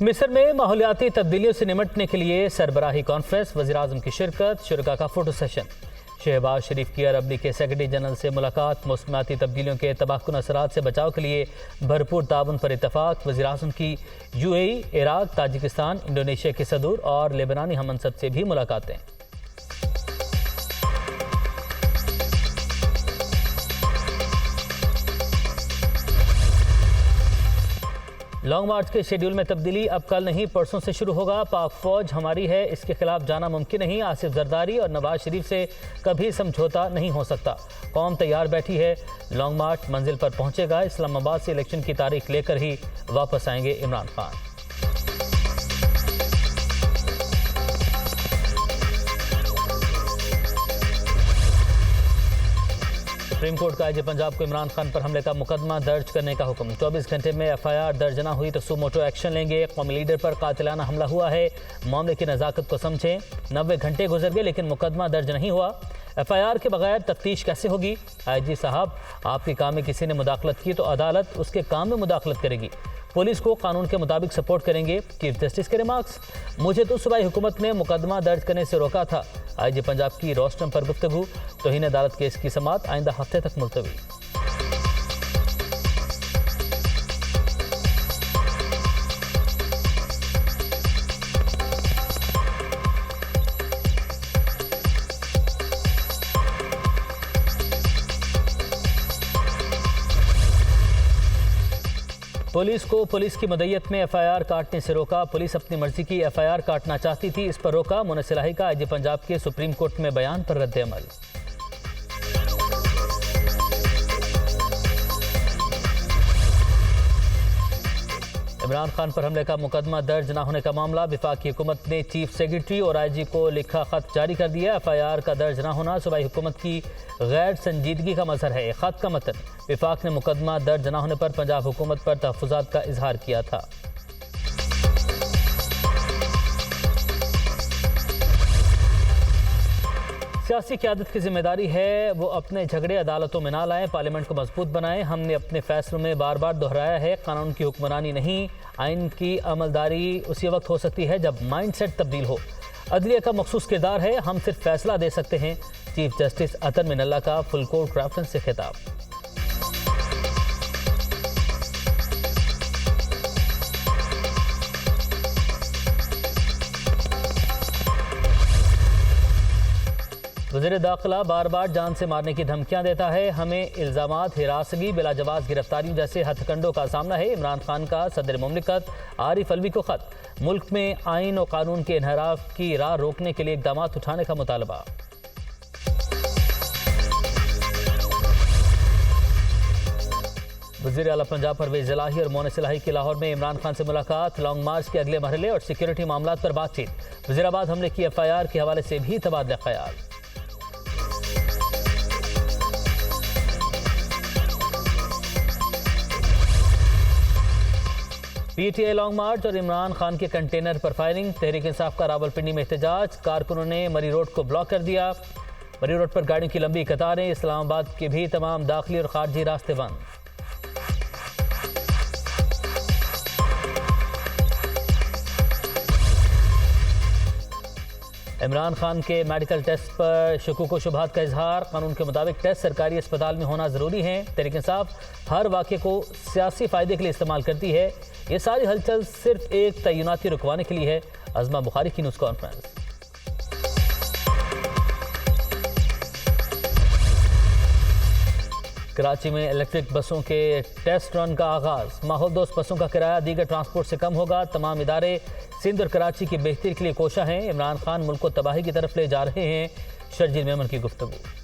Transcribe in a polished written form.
मिस्र में माहौलियाती तब्दीलियों से निमटने के लिए सरबराही कॉन्फ्रेंस, वज़ीर-ए-आज़म की शिरकत, शुरका का फोटो सेशन। शहबाज शरीफ की अरब लीग के सेक्रेटरी जनरल से मुलाकात, मौसमियाती तब्दीलियों के तबाहकुन असरात से बचाव के लिए भरपूर ताउन पर इत्तफाक। वज़ीर-ए-आज़म की यूएई, इराक, ताजिकिस्तान, इंडोनेशिया के सदूर और लेबनानी हममंसब से भी मुलाकातें। लॉन्ग मार्च के शेड्यूल में तब्दीली, अब कल नहीं परसों से शुरू होगा। पाक फौज हमारी है, इसके खिलाफ जाना मुमकिन नहीं। आसिफ जरदारी और नवाज शरीफ से कभी समझौता नहीं हो सकता। कौम तैयार बैठी है, लॉन्ग मार्च मंजिल पर पहुंचेगा। इस्लामाबाद से इलेक्शन की तारीख लेकर ही वापस आएंगे इमरान खान। सुप्रीम कोर्ट का आईजी पंजाब को इमरान खान पर हमले का मुकदमा दर्ज करने का हुक्म। 24 घंटे में एफआईआर दर्ज न हुई तो सुमोटो एक्शन लेंगे। कौमी लीडर पर कातिलाना हमला हुआ है, मामले की नज़ाकत को समझें। 90 घंटे गुजर गए लेकिन मुकदमा दर्ज नहीं हुआ। एफआईआर के बगैर तफ्तीश कैसे होगी? आईजी साहब, आपके काम में किसी ने मुदाखलत की तो अदालत उसके काम में मुदाखलत करेगी। पुलिस को कानून के मुताबिक सपोर्ट करेंगे। चीफ जस्टिस के रिमार्क्स, मुझे तो सूबाई हुकूमत ने मुकदमा दर्ज करने से रोका था। आईजी पंजाब की रोस्टम पर गुफ्तगू, तौहीन अदालत केस की समाअत आइंदा हफ्ते तक मुलतवी। पुलिस को पुलिस की मदय्यत में एफआईआर काटने से रोका। पुलिस अपनी मर्जी की एफआईआर काटना चाहती थी, इस पर रोका। मुनस्सिर इलाही का आईजी पंजाब के सुप्रीम कोर्ट में बयान पर रद्द अमल। इमरान खान पर हमले का मुकदमा दर्ज न होने का मामला, वफाकी हुकूमत ने चीफ सेक्रेटरी और आईजी को लिखा खत जारी कर दिया। एफआईआर का दर्ज न होना सूबाई हुकूमत की गैर संजीदगी का मजहर है। खत का मतन, वफाक ने मुकदमा दर्ज न होने पर पंजाब हुकूमत पर तहफ़्फ़ुज़ात का इजहार किया था। सियासी क़यादत की जिम्मेदारी है वो अपने झगड़े अदालतों में ना लाएं, पार्लियामेंट को मजबूत बनाएं। हमने अपने फैसलों में बार बार दोहराया है, कानून की हुक्मरानी नहीं, आइन की अमलदारी उसी वक्त हो सकती है जब माइंड सेट तब्दील हो। अदलिया का मखसूस किरदार है, हम सिर्फ फैसला दे सकते हैं। चीफ जस्टिस अतर मिनल्ला का फुल कोर्ट कॉन्फ्रेंस से खिताब। वज़ीर दाखिला बार बार जान से मारने की धमकियां देता है। हमें इल्ज़ामात, हिरासगी, बिलाजवाज़ गिरफ्तारियों जैसे हथकंडों का सामना है। इमरान खान का सदर मुमलिकत आरिफ अलवी को खत, मुल्क में आइन और कानून के इन्हराफ की राह रोकने के लिए इक़दाम उठाने का मुतालबा। वज़ीर आला पंजाब परवेज़ इलाही और मुनस्सिर इलाही की लाहौर में इमरान खान से मुलाकात, लॉन्ग मार्च के अगले मरहले और सिक्योरिटी मामलात पर बातचीत। वज़ीराबाद हमले की एफआईआर के हवाले से भी तबादला ख्याल। पीटीआई लॉन्ग मार्च और इमरान खान के कंटेनर पर फायरिंग। तहरीक इंसाफ का रावलपिंडी में एहतजाज, कारकुनों ने मरी रोड को ब्लॉक कर दिया। मरी रोड पर गाड़ियों की लंबी कतारें। इस्लामाबाद के भी तमाम दाखिली और खारजी रास्ते बंद। इमरान खान के मेडिकल टेस्ट पर शकूक व शुबहात का इजहार, कानून के मुताबिक टेस्ट सरकारी अस्पताल में होना ज़रूरी है। तहरीक इंसाफ हर वाक़े को सियासी फ़ायदे के लिए इस्तेमाल करती है। ये सारी हलचल सिर्फ एक तय्युनाती रुकवाने के लिए है। अज़मा बुखारी की न्यूज़ कॉन्फ्रेंस। कराची में इलेक्ट्रिक बसों के टेस्ट रन का आगाज़। माहौल दोस्त बसों का किराया दीगर ट्रांसपोर्ट से कम होगा। तमाम इदारे सिंध और कराची की बेहतरी के लिए कोशा हैं। इमरान खान मुल्क को तबाही की तरफ ले जा रहे हैं, शर्जील मेमन की गुफ्तगू।